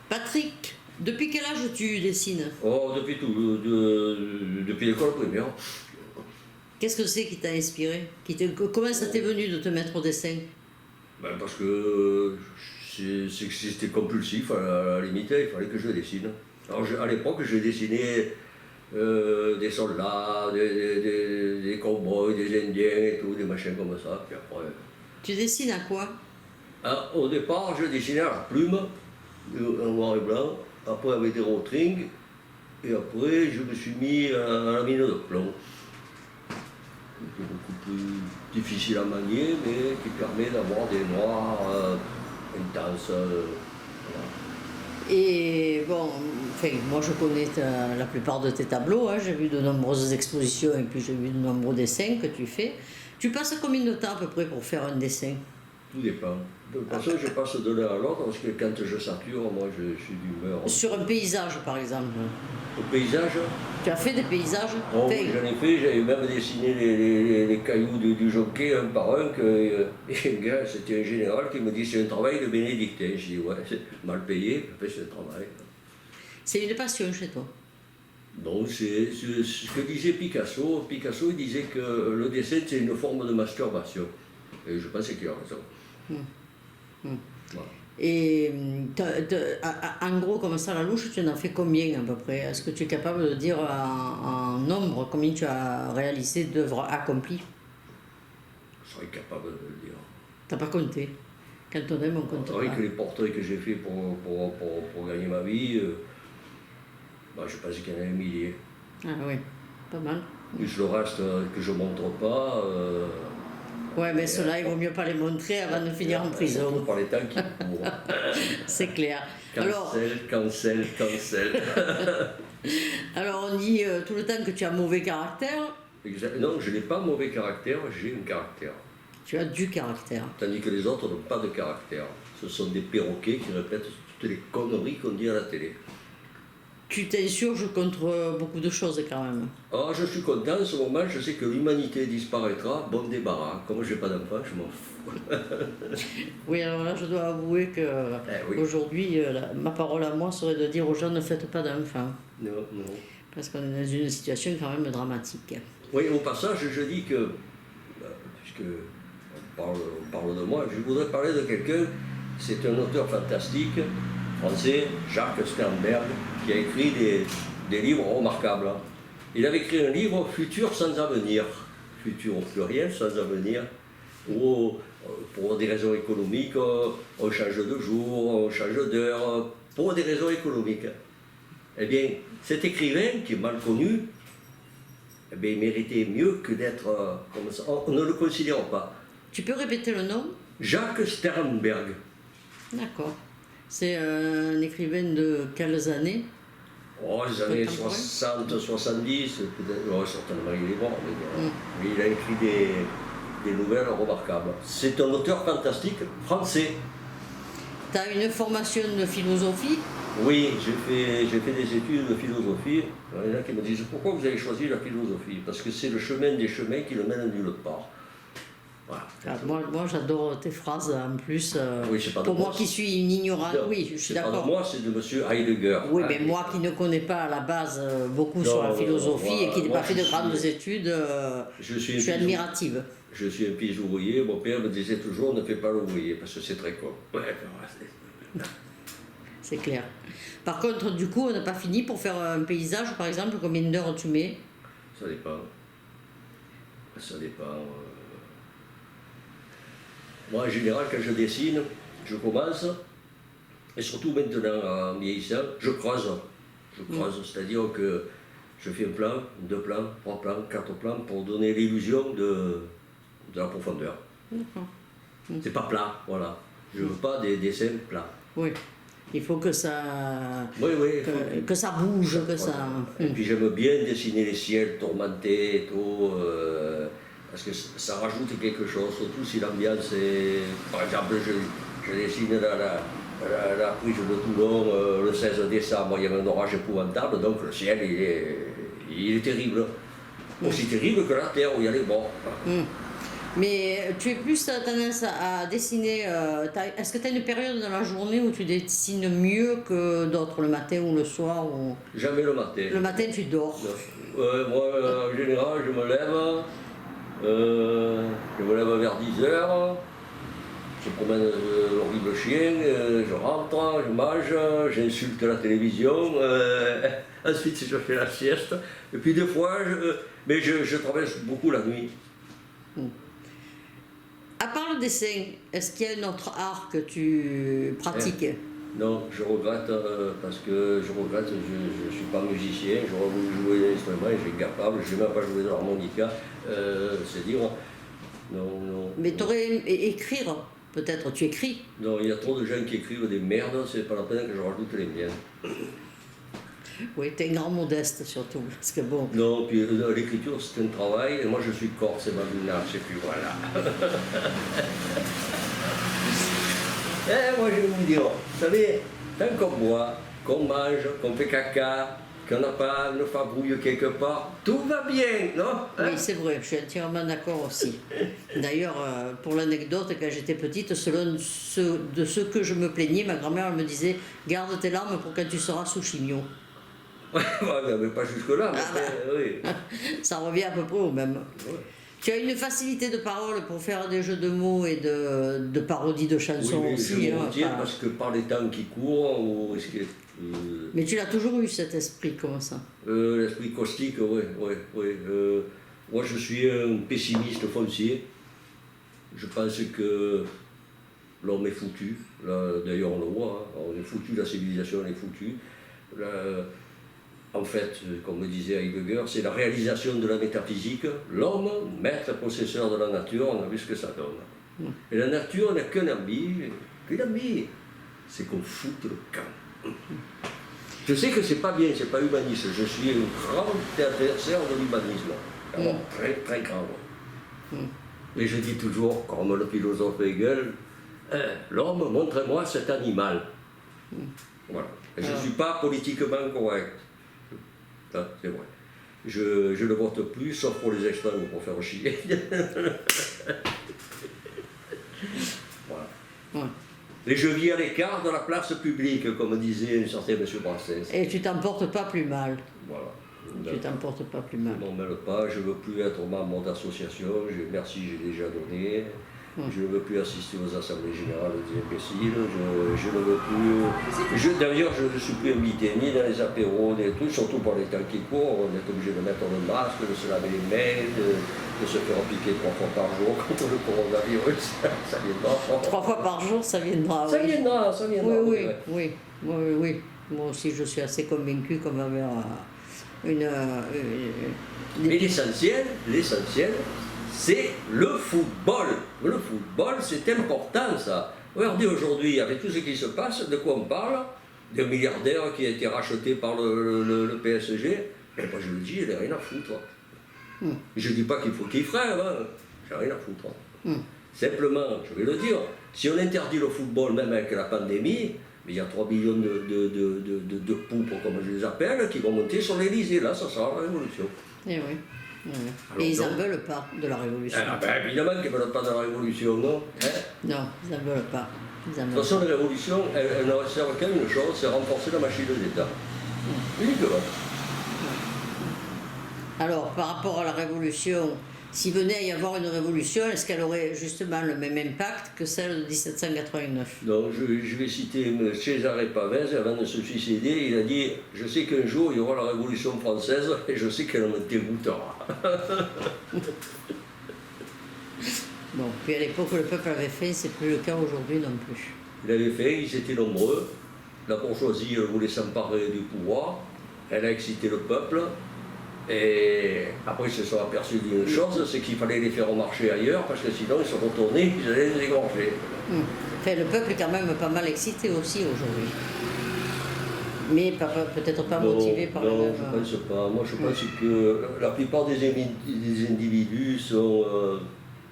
Patrick, depuis quel âge tu dessines? Oh, depuis tout, depuis l'école primaire. Qu'est-ce que c'est qui t'a inspiré? Comment ça t'est venu de te mettre au dessin? Ben, parce que c'était compulsif, à la limite, il fallait que je dessine. Alors, à l'époque, je dessinais des soldats, des cow-boys, des indiens et tout, des machins comme ça. Puis après, Tu dessines à quoi? au départ, je dessinais à la plume, en noir et blanc, après avec des rotrings, et après, je me suis mis à la mine de plomb. C'est beaucoup plus difficile à manier, mais qui permet d'avoir des noirs intenses. Voilà. Et bon, enfin, moi je connais la plupart de tes tableaux, hein, j'ai vu de nombreuses expositions et puis j'ai vu de nombreux dessins que tu fais. Tu passes combien de temps à peu près pour faire un dessin? Tout dépend. De toute façon, je passe de l'un à l'autre parce que quand je sature, moi je suis d'humeur. Sur un paysage par exemple. Au paysage, Tu as fait des paysages? bon, Enfin, j'en ai fait, j'avais même dessiné les cailloux du Jonquet un par un. Et un gars, c'était un général qui me dit c'est un travail de bénédictin. Je dis ouais, c'est mal payé, après c'est un travail. c'est une passion chez toi. Donc c'est ce que disait Picasso. Picasso il disait que le dessin c'est une forme de masturbation. Et je pense qu'il a raison. Voilà. Et en gros, comme ça, la louche, tu en as fait combien à peu près? Est-ce que tu es capable de dire en nombre combien tu as réalisé d'œuvres accomplies? Je serais capable de le dire. T'as pas compté? Quand on aime, on compte C'est vrai pas. que les portraits que j'ai faits pour gagner ma vie, je pense qu'il y en a un millier. Ah oui, pas mal. Plus le reste que je ne montre pas. Ouais, mais ceux-là, il vaut mieux pas les montrer avant de finir en prison. Surtout par les temps qui courent. C'est clair. Alors, Cancel. alors on dit tout le temps que tu as mauvais caractère. Non, je n'ai pas mauvais caractère, j'ai un caractère. Tu as du caractère. Tandis que les autres n'ont pas de caractère. Ce sont des perroquets qui répètent toutes les conneries qu'on dit à la télé. Tu t'insurges contre beaucoup de choses quand même. Alors je suis content, en ce moment, je sais que l'humanité disparaîtra, bon débarras. Comme je n'ai pas d'enfant, je m'en fous. Oui, alors là, je dois avouer que oui. aujourd'hui, ma parole à moi serait de dire aux gens ne faites pas d'enfants. Non. Parce qu'on est dans une situation quand même dramatique. Oui, au passage, je dis que, puisque on parle de moi, je voudrais parler de quelqu'un, c'est un auteur fantastique, français, Jacques Sternberg, qui a écrit des livres remarquables. Il avait écrit un livre, Futur sans avenir, futur au pluriel, sans avenir, où, pour des raisons économiques, on change de jour, on change d'heure, pour des raisons économiques. Eh bien, cet écrivain, qui est mal connu, eh bien, il méritait mieux que d'être comme ça. On ne le considère pas. Tu peux répéter le nom? Jacques Sternberg. D'accord. C'est un écrivain de quelles années? Oh, les années 60, 70, peut-être. Oh, certainement, il est mort, mais il a écrit des nouvelles remarquables. C'est un auteur fantastique français. Tu as une formation de philosophie? Oui, j'ai fait des études de philosophie. Il y en a qui me disent pourquoi vous avez choisi la philosophie? Parce que c'est le chemin des chemins qui le mène à nulle part. Voilà. Ah, moi j'adore tes phrases en plus. Oui, c'est pas de pour moi moi, qui suis une ignorante, oui, je suis C'est pas de d'accord. moi, c'est de M. Heidegger. Oui, mais moi qui ne connais pas à la base beaucoup sur la philosophie et qui n'ai pas fait de grandes études, je suis admirative. Je suis un fils ouvrier, mon père me disait toujours ne fais pas l'ouvrier parce que c'est très con. Ouais, c'est clair. Par contre, du coup, on n'a pas fini pour faire un paysage, par exemple, combien d'heures tu mets? Ça dépend. Ça dépend. Moi, en général, quand je dessine, je commence, et surtout maintenant, en vieillissant, je creuse. C'est-à-dire que je fais un plan, 2 plans, 3 plans, 4 plans, pour donner l'illusion de la profondeur. D'accord. C'est pas plat, voilà. Je veux pas des dessins plats. Oui. Il faut que ça, que ça bouge, que ça... Et puis j'aime bien dessiner les ciels tourmentés et tout, parce que ça rajoute quelque chose, surtout si l'ambiance est... Par exemple, je dessine la prise de Toulon le 16 décembre, il y avait un orage épouvantable, donc le ciel il est terrible. Aussi terrible que la terre où il y a les morts. Mais tu es plus tendance à dessiner. Est-ce que tu as une période dans la journée où tu dessines mieux que d'autres, le matin ou le soir ou... Jamais le matin. Le matin, tu dors. Moi, en général, je me lève vers 10h. Je promène l'horrible chien, je rentre, je mange, j'insulte la télévision, ensuite je fais la sieste, et puis des fois, mais je travaille beaucoup la nuit. À part le dessin, est-ce qu'il y a un autre art que tu pratiques? Non, je regrette parce que je ne suis pas musicien, j'aurais voulu jouer d'un instrument, je suis incapable, je n'ai même pas joué de l'harmonica, c'est dire. Non. Mais tu aurais aimé écrire, peut-être, tu écris? Non, il y a trop de gens qui écrivent des merdes, c'est pas la peine que je rajoute les miennes. Oui, tu es un grand modeste surtout, parce que bon... Non, puis l'écriture c'est un travail, et moi je suis corse et malinache, et puis voilà. Moi je vais vous dire, vous savez, tant qu'on boit, qu'on mange, qu'on fait caca, qu'on n'a pas une fabrouille quelque part, tout va bien, non? Oui, c'est vrai, je suis entièrement d'accord aussi. D'ailleurs, pour l'anecdote, quand j'étais petite, selon de ce que je me plaignais, ma grand-mère me disait « Garde tes larmes pour quand tu seras sous chimio ». Ouais, mais pas jusque-là, mais oui. Ça revient à peu près au même. Ouais. Tu as une facilité de parole pour faire des jeux de mots et de parodies de chansons Oui, mais aussi. je me retiens parce que par les temps qui courent, on risque... Mais tu l'as toujours eu cet esprit, comment ça? L'esprit caustique, oui. Moi je suis un pessimiste foncier. Je pense que l'homme est foutu. D'ailleurs on le voit, hein. On est foutu, la civilisation elle est foutue. En fait, comme me disait Heidegger, c'est la réalisation de la métaphysique. L'homme, maître possesseur de la nature, on a vu ce que ça donne. Et la nature n'a qu'un ami, c'est qu'on foute le camp. Je sais que c'est pas bien, c'est pas humaniste. Je suis un grand adversaire de l'humanisme. Alors, très très grand. Mais je dis toujours, comme le philosophe Hegel, l'homme, montrez-moi cet animal. Voilà. Et je ne suis pas politiquement correct. Ça, c'est vrai. Je ne vote plus, sauf pour les extrêmes, pour faire chier. Voilà. Ouais. Et je vis à l'écart de la place publique, comme disait un certain M. Brassens. Et tu t'en portes pas plus mal. Voilà. Tu t'en portes pas plus mal. Je ne m'en mêle pas, je ne veux plus être membre d'association, merci, j'ai déjà donné. Je ne veux plus assister aux assemblées générales des imbéciles, je ne veux plus... D'ailleurs, je ne suis plus invité ni dans les apéros, des trucs, surtout pour les temps qui courent, on est obligé de mettre le masque, de se laver les mains, de se faire piquer 3 fois par jour contre le coronavirus, ça viendra. 3 fois par jour, ça viendra. Ça viendra. Oui. Moi aussi, je suis assez convaincu qu'on va avoir Mais l'essentiel, c'est le football. Le football, c'est important, ça. Regardez aujourd'hui, avec tout ce qui se passe, de quoi on parle? D'un milliardaire qui a été racheté par le PSG. Et moi, je le dis, il n'a rien à foutre. Je ne dis pas qu'il faut qu'il frère, hein. J'ai rien à foutre. Simplement, je vais le dire, si on interdit le football, même avec la pandémie, il y a 3 millions de poupes, comme je les appelle, qui vont monter sur l'Elysée. Là, ça sera la révolution. Eh oui. Alors, et ils n'en veulent pas de la révolution. Évidemment qu'ils ne veulent pas de la révolution, non? Non, ils n'en veulent pas. De toute façon, la révolution, elle ne sert qu'à une chose, c'est renforcer la machine d'État. Uniquement. Alors, par rapport à la révolution, s'il venait à y avoir une révolution, est-ce qu'elle aurait justement le même impact que celle de 1789? Donc, je vais citer César Pavès, avant de se suicider, il a dit « Je sais qu'un jour, il y aura la Révolution française, et je sais qu'elle me dégoûtera. » Bon, puis à l'époque, le peuple avait faim, c'est plus le cas aujourd'hui non plus. Il avait faim, ils étaient nombreux, la bourgeoisie voulait s'emparer du pouvoir, elle a excité le peuple, et après ils se sont aperçus d'une chose, c'est qu'il fallait les faire marcher ailleurs, parce que sinon ils se retournaient, ils allaient les égorger. Enfin, le peuple est quand même pas mal excité aussi aujourd'hui. Mais peut-être pas motivé par non, le même... je ne pense pas. Moi je pense que la plupart des individus sont...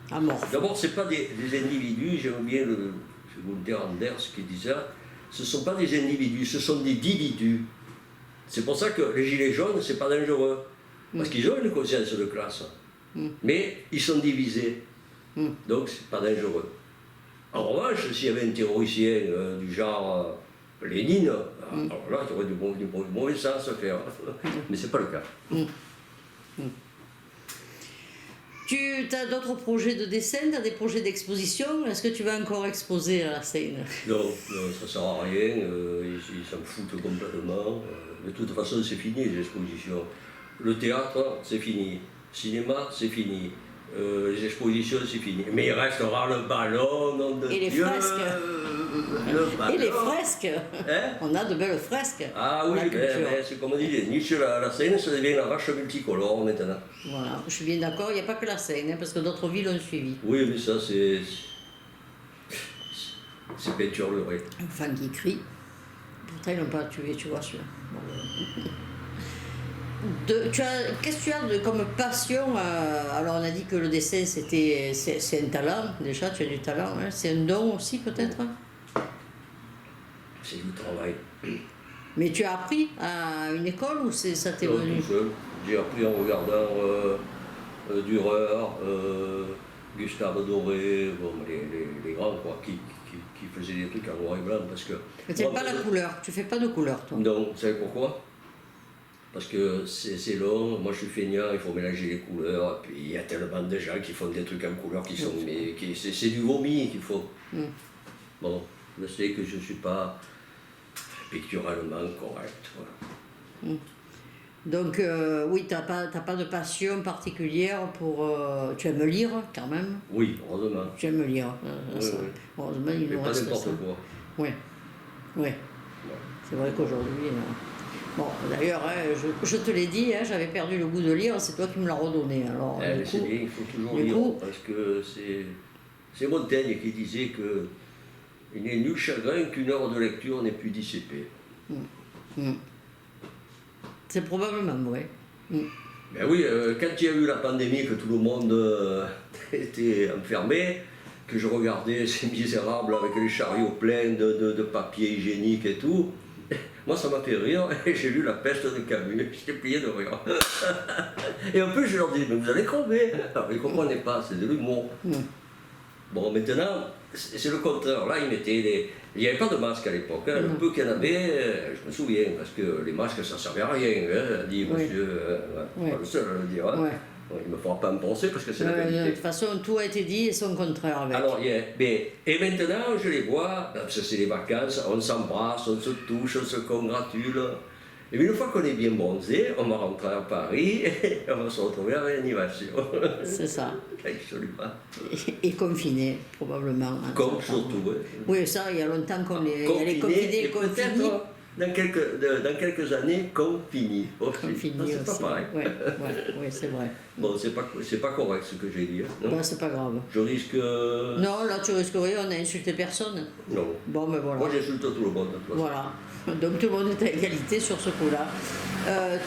amorphes. D'abord, ce n'est pas des individus, j'aime bien le Gunther Anders qui dit ça, ce ne sont pas des individus, ce sont des dividus. C'est pour ça que les gilets jaunes, ce n'est pas dangereux. Parce qu'ils ont une conscience de classe. Mais ils sont divisés. Donc c'est pas dangereux. En revanche, s'il y avait un théoricien du genre Lénine, alors là, il y aurait du mauvais sens à faire. Mais c'est pas le cas. Tu as d'autres projets de dessin, tu as des projets d'exposition. Est-ce que tu vas encore exposer à la Seine? Non, ça sert à rien, ils s'en foutent complètement. De toute façon, c'est fini les expositions. Le théâtre, c'est fini. Cinéma, c'est fini. Les expositions, c'est fini. Mais il restera le ballon, nom de Et les Dieu, fresques. le ballon. Et les fresques. Hein? On a de belles fresques. Ah oui, la culture. mais c'est comme on dit, Nietzsche, la Seine, ça devient la vache multicolore maintenant. Voilà, je suis bien d'accord, il n'y a pas que la Seine, hein, parce que d'autres villes ont suivi. Oui, mais ça, c'est peinturluré. Un fan qui crie. Pourtant, ils n'ont pas tué, tu vois, celui-là. Bon. Qu'est-ce que tu as comme passion alors, on a dit que le dessin, c'est un talent, déjà, tu as du talent. Hein, c'est un don aussi, peut-être? C'est du travail. Mais tu as appris à une école ou ça t'est Non, venu? tout seul. J'ai appris en regardant Dürer, Gustave Doré, bon, les grands quoi, qui faisaient des trucs en noir et blanc. Parce que, Mais tu n'aimes pas la couleur, tu fais pas de couleur, toi? Non, vous savez pourquoi? Parce que c'est long, moi je suis feignant, il faut mélanger les couleurs, et puis il y a tellement de gens qui font des trucs en couleur qui sont. Mais c'est du vomi qu'il faut. Bon, je sais que je ne suis pas picturalement correct. Voilà. Donc, oui, tu n'as pas de passion particulière pour... tu aimes lire, quand même? Oui, heureusement. Tu aimes lire. Oui, ça. oui. Heureusement, il Mais nous pas reste n'importe ça. quoi. Oui, oui. C'est vrai qu'aujourd'hui... Bon, d'ailleurs, hein, je te l'ai dit, hein, j'avais perdu le goût de lire, c'est toi qui me l'as redonné. Alors, C'est bien, il faut toujours du lire, coup- parce que c'est Montaigne qui disait que il n'est nul chagrin qu'une heure de lecture n'est plus dissipée. C'est probablement vrai. Ben oui, quand il y a eu la pandémie, que tout le monde était enfermé, que je regardais ces misérables avec les chariots pleins de papier hygiénique et tout, moi ça m'a fait rire et j'ai lu La Peste de Camus, j'étais plié de rire. Et en plus je leur dis, mais vous allez crever. Alors, ils ne comprenaient pas, c'est de l'humour. Bon, maintenant, c'est le contraire. Là, ils mettaient il n'y avait pas de masque à l'époque. Hein. Le peu qu'il y en avait, je me souviens, parce que les masques, ça ne servait à rien, hein, dit monsieur. Pas le seul à le dire. Hein. Ouais. Bon, il ne me fera pas me penser parce que c'est la De vérité. toute façon, tout a été dit et son contraire avec. Alors, et maintenant, je les vois, parce que c'est les vacances, on s'embrasse, on se touche, on se congratule. Et puis, une fois qu'on est bien bronzé, on va rentrer à Paris et on va se retrouver à réanimation. C'est ça. Absolument. Et confiné, probablement. hein, Comme ça, surtout. Ouais. Oui, ça, il y a longtemps qu'on les confinés et et confinés. peut-être dans quelques années, confinis. Confinés C'est aussi. pas pareil. Ouais, c'est vrai. Bon, c'est pas correct ce que j'ai dit. Hein, non Bon, c'est pas grave. Je risque. Non, là, tu risques rien, on n'a insulté personne. Non. Bon, mais voilà. Moi, j'insulte tout le monde. de toute façon. Voilà. Donc tout le monde est à égalité sur ce coup-là.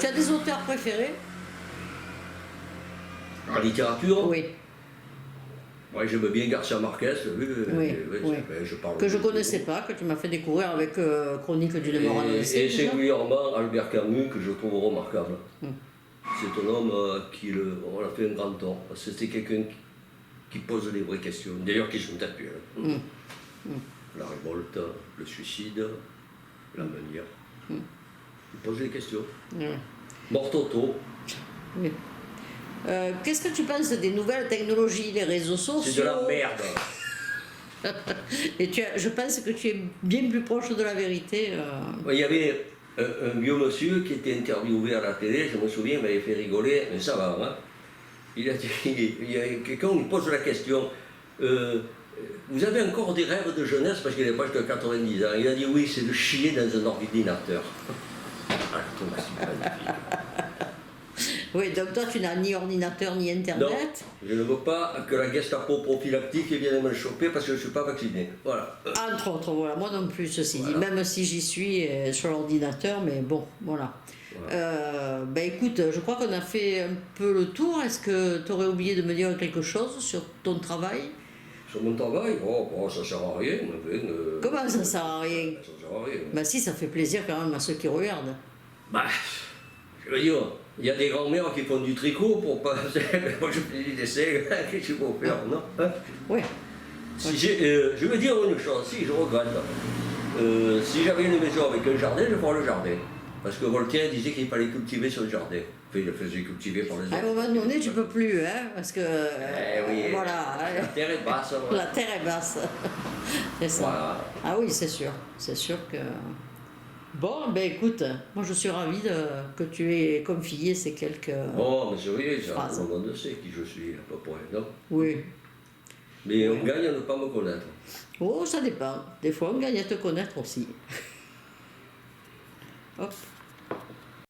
Tu as des auteurs préférés? En littérature, Oui. moi, j'aime bien Garcia Marquez. Oui. Je parle Que je ne connaissais pas, que tu m'as fait découvrir avec Chronique d'une mort annoncée. Et singulièrement Albert Camus, que je trouve remarquable. C'est un homme on a fait un grand tort. Parce que c'est quelqu'un qui pose les vraies questions, d'ailleurs qui sont actuelles. La révolte, le suicide, la manière. Il pose des questions. Mortoto, Oui. Qu'est-ce que tu penses des nouvelles technologies, les réseaux sociaux? c'est de la merde. Et je pense que tu es bien plus proche de la vérité. Il y avait un vieux monsieur qui était interviewé à la télé, je me souviens, il m'avait fait rigoler, mais ça va, hein. Il a dit, il y a quelqu'un qui pose la question, vous avez encore des rêves de jeunesse, parce qu'il n'avait pas jusqu'à 90 ans. Il a dit oui, c'est de chier dans un ordinateur. Ah, je trouve que c'est magnifique. Oui, donc toi, tu n'as ni ordinateur ni Non, Internet. je ne veux pas que la Gestapo prophylactique vienne me choper parce que je ne suis pas vacciné. Voilà. Entre autres, voilà. Moi non plus, ceci Voilà. dit, même si j'y suis sur l'ordinateur, mais bon, voilà. Ben écoute, je crois qu'on a fait un peu le tour. Est-ce que tu aurais oublié de me dire quelque chose sur ton travail? Sur mon travail, ça ne sert à rien. Comment ça sert à rien? Ça ne sert à rien. Ben si, ça fait plaisir quand même à ceux qui regardent. Bah, Je veux dire, il y a des grands-mères qui font du tricot pour pas. Moi je fais du dessin, qu'est-ce qu'il faut faire, non hein? Oui. Si je veux dire une chose, si je regrette, si j'avais une maison avec un jardin, je ferais le jardin. Parce que Voltaire disait qu'il fallait cultiver son jardin. Enfin, il le faisait cultiver par les autres. À un moment donné, tu peux plus, hein, parce que. Oui, voilà. la terre est basse. Voilà. La terre est basse. C'est ça. Voilà. Ah oui, c'est sûr. C'est sûr que. Bon, ben écoute, moi je suis ravie que tu aies confié ces quelques. Oh, mais c'est vrai, ça, phrases. tout le monde sait qui je suis, à peu près, non? Oui. Mais on gagne à ne pas me connaître. Oh, ça dépend. Des fois, on gagne à te connaître aussi. Hop.